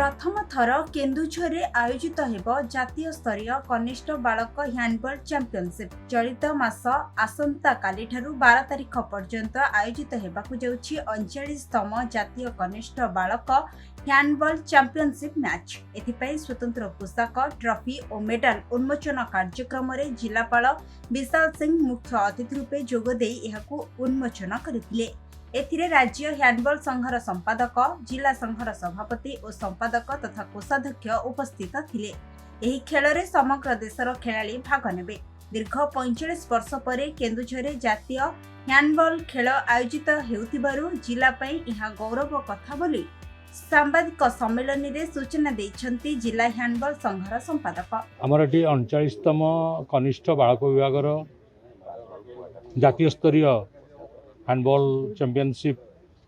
प्रथम थर केन्दुझर आयोजित हेब जातीय स्तरीय कनिष्ठ बालक ह्यान्डबल चैंपियनशिप चलित मास आसंता काली ठारू 12 तारिख पर्यंत आयोजित हेबाकु जाउछि 39तम जातीय कनिष्ठ बालक ह्यान्डबल चैंपियनशिप मैच। एथिपई स्वतंत्र पोशाक ट्रॉफी और मेडल उन्मोचन कार्यक्रम में जिलापाल विशाल सिंह मुख्य अतिथि रूपे जोगदे एहाकु उन्मोचन करथिले। एथिरे राज्य ह्यान्डबल संघर संपादक जिला संघर सभापति और संपादक तथा कोषाध्यक्ष उपस्थित थिले। एही खेलरे समग्र देशर खेलाड़ी भाग नेबे। दीर्घ 45 वर्ष पर केन्दुझर जातीय ह्यान्डबल खेल आयोजित हेउथिबारु जिला पई इहा गौरव कथा बोली सांबादिक सम्मेलन में सूचना देइछंती जिला ह्यान्डबल संघर संपादक। आमर एटी 39तम कनिष्ठ बालक विभागर जातीय स्तरीय हैंडबॉल चैंपियनशिप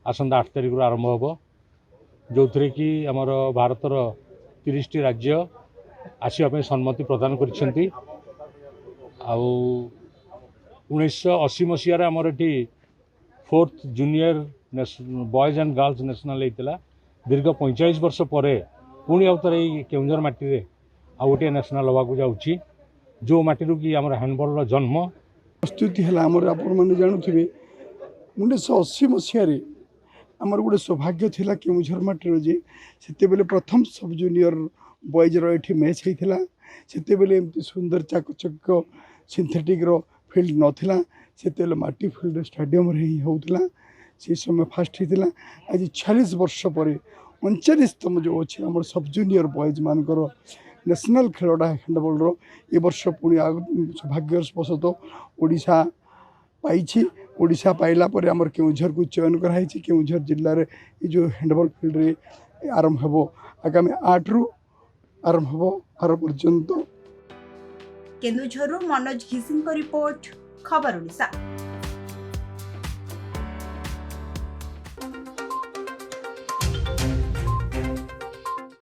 आसंता 8 तारिख आरंभ होब, जो थी कि आमर भारतर 30 राज्य आसवाई सम्मति प्रदान करिसेंती। आउ 1980 मसीह आमर eighty 4th junior boys and girls national होता। दीर्घ 45 वर्ष पर पुणी आउे केउंझर माटी आ गोटे नेशनल होगा जाऊँगी, जो माटी कि आम हैंडबॉल जन्म प्रस्तुति है। आप जानूे 1980 मसीह आमर गोटे सौभाग्य थिला केउझर माटीर जे से प्रथम सब जूनियर बॉयजर ये मैच होता। से एमती सुंदर चाकचक सिंथेटिक फील्ड नाला, से माटी फील्ड स्टेडियम ही होता। से समय फास्ट होता। आज 46 वर्ष पर 39तम जो अच्छे आम सब जूनियर बॉयज मानकर नेशनल खेलटा हैंडबॉल ए वर्ष पुणी सौभाग्यवशत ओडिशा पाई। ओडिशा पाइला पर आमर केउझर को चयन कराई। केउझर जिले में जो हैंडबॉल फील्ड रे आरंभ हो आगामी 8 रु आरंभ हो 12 पर्यंत। केन्दुझर मनोज घिसिंग रिपोर्ट, खबर ओडिशा।